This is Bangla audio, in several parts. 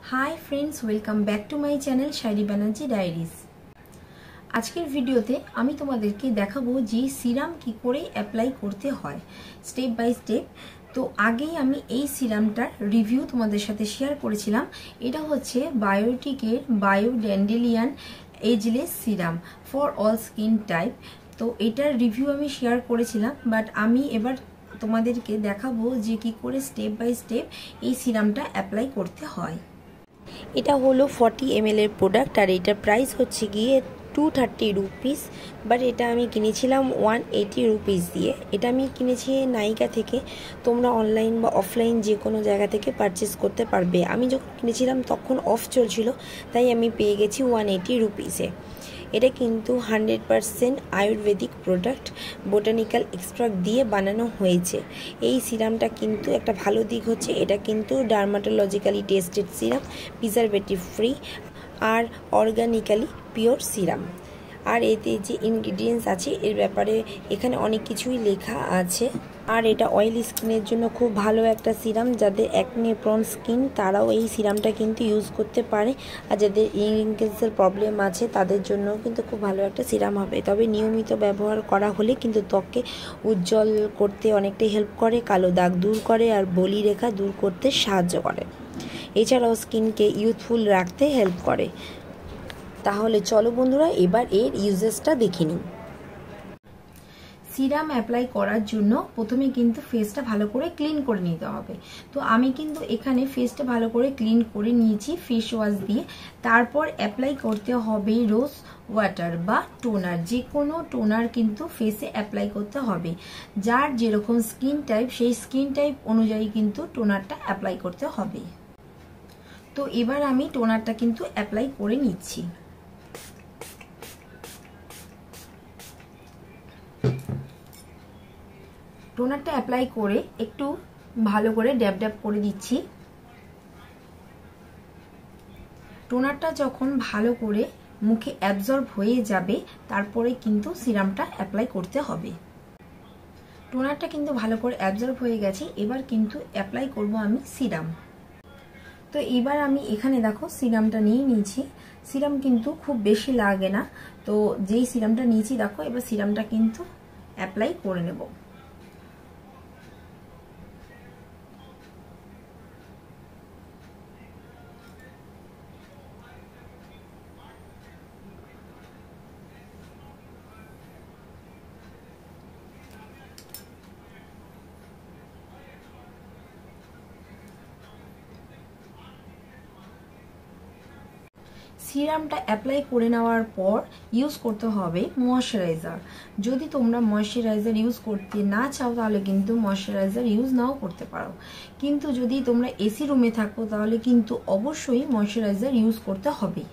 High friends welcome back to my channel Shayari Banerjee diaries. आजकेर भिडियोते आमी तोमादेरके देखाबो जे सीराम कि करे अप्लाई करते हय स्टेप बाई स्टेप। तो आगेई आमी एई सीरामटार रिव्यू तोमादेर साथे शेयर करेछिलाम। एटा होच्छे बायोटिकेर बायोडेंडेलियन एजलेस सीराम फर अल स्किन टाइप। तो एटार रिव्यू आमी शेयर करेछिलाम, बाट आमी एबार तोमादेरके देखाबो जे कि करे स्टेप बाई स्टेप एई सीरामटा अप्लाई करते हय। এটা হলো 40 ml এর প্রোডাক্ট আর এটার প্রাইস হচ্ছে গিয়ে 230 রুপিস, বাট এটা আমি কিনেছিলাম 180 রুপিস দিয়ে। এটা আমি কিনেছি নাইকা থেকে। তোমরা অনলাইন বা অফলাইন যে কোনো জায়গা থেকে পারচেজ করতে পারবে। আমি যখন কিনেছিলাম তখন অফ চলছিল, তাই আমি পেয়ে গেছি 180 রুপিসে। এটা কিন্তু 100% আয়ুর্বেদিক প্রোডাক্ট, বোটানিক্যাল এক্সট্রাক্ট দিয়ে বানানো হয়েছে। এই সিরামটা কিন্তু একটা ভালো দিক হচ্ছে এটা কিন্তু dermatologically tested serum, preservative free আর অর্গানিক্যালি পিওর সিরাম। আর এতে যে ইনগ্রিডিয়েন্টস আছে এর ব্যাপারে এখানে অনেক কিছুই লেখা আছে। আর এটা অয়েলি স্কিনের জন্য খুব ভালো একটা সিরাম। যাদের অ্যাকনে প্রন স্কিন তারাও এই সিরামটা কিন্তু ইউজ করতে পারে, আর যাদের রিঙ্কেলসের প্রবলেম আছে তাদের জন্য কিন্তু খুব ভালো একটা সিরাম হবে। তবে নিয়মিত ব্যবহার করা হলে কিন্তু ত্বককে উজ্জ্বল করতে অনেকটাই হেল্প করে, কালো দাগ দূর করে আর বলি রেখা দূর করতে সাহায্য করে। এছাড়াও স্কিনকে ইউথফুল রাখতে হেল্প করে। তাহলে চলো বন্ধুরা এবার এর ইউজেসটা দেখে নিই। সিরাম অ্যাপ্লাই করার জন্য প্রথমে কিন্তু ফেসটা ভালো করে ক্লিন করে নিতে হবে। তো আমি কিন্তু এখানে ফেসটা ভালো করে ক্লিন করে নিয়েছি ফেস ওয়াশ দিয়ে। তারপর অ্যাপ্লাই করতে হবে রোজ ওয়াটার বা টোনার, যে কোনো টোনার কিন্তু ফেসে অ্যাপ্লাই করতে হবে। যার যেরকম স্কিন টাইপ সেই স্কিন টাইপ অনুযায়ী কিন্তু টোনারটা অ্যাপ্লাই করতে হবে। তো এবার আমি টোনারটা কিন্তু অ্যাপ্লাই করে নিচ্ছি। টোনারটা অ্যাপ্লাই করে একটু ভালো করে ড্যাব ড্যাব করে দিচ্ছি। টোনারটা যখন ভালো করে মুখে অ্যাবজর্ব হয়ে যাবে তারপরে কিন্তু সিরামটা অ্যাপ্লাই করতে হবে। টোনারটা কিন্তু ভালো করে অ্যাবজর্ব হয়ে গেছে, এবার কিন্তু অ্যাপ্লাই করব আমি সিরাম। তো এবার আমি এখানে দেখো সিরামটা নিয়ে নিয়েছি। সিরাম কিন্তু খুব বেশি লাগে না। তো যেই সিরামটা নিয়েছি দেখো, এবার সিরামটা কিন্তু অ্যাপ্লাই করে নেব। সিরামটা অ্যাপ্লাই করে নেওয়ার পর ইউজ করতে হবে ময়শ্চারাইজার। যদি তোমরা ময়শ্চারাইজার ইউজ করতে না চাও তাহলে কিন্তু ময়শ্চারাইজার ইউজ নাও করতে পারো, কিন্তু যদি তোমরা এসি রুমে থাকো তাহলে কিন্তু অবশ্যই ময়শ্চারাইজার ইউজ করতে হবে।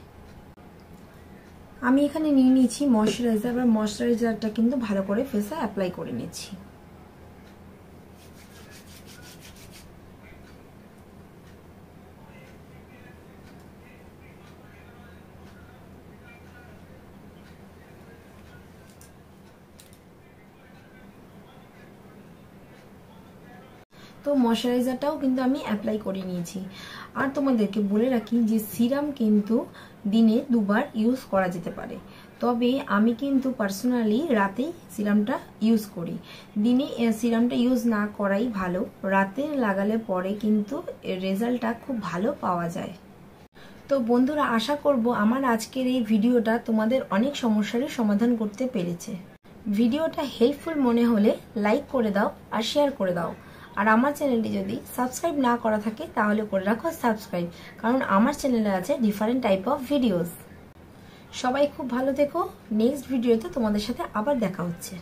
আমি এখানে নিয়ে নিয়েছি ময়শ্চারাইজার, বা ময়শ্চারাইজারটা কিন্তু ভালো করে ফেসে অ্যাপ্লাই করে নিচ্ছি। তো ময়শ্চারাইজারটাও কিন্তু আমি অ্যাপ্লাই করে নিয়েছি। আর তোমাদেরকে বলে রাখি যে সিরাম কিন্তু দিনে দুবার ইউজ করা যেতে পারে, তবে আমি কিন্তু পার্সোনালি রাতেই সিরামটা ইউজ করি। দিনে সিরামটা ইউজ না করাই ভালো, রাতে লাগালে পরে কিন্তু রেজাল্টটা খুব ভালো পাওয়া যায়। তো বন্ধুরা আশা করব আমার আজকের এই ভিডিওটা তোমাদের অনেক সমস্যারই সমাধান করতে পেরেছে। ভিডিওটা হেল্পফুল মনে হলে লাইক করে দাও আর শেয়ার করে দাও। আর আমার চ্যানেলটি যদি সাবস্ক্রাইব না করা থাকে তাহলে করে রাখো সাবস্ক্রাইব, কারণ আমার চ্যানেলে আছে ডিফারেন্ট টাইপ অফ ভিডিওস। সবাই খুব ভালো থেকো। নেক্সট ভিডিওতে তোমাদের সাথে আবার দেখা হচ্ছে।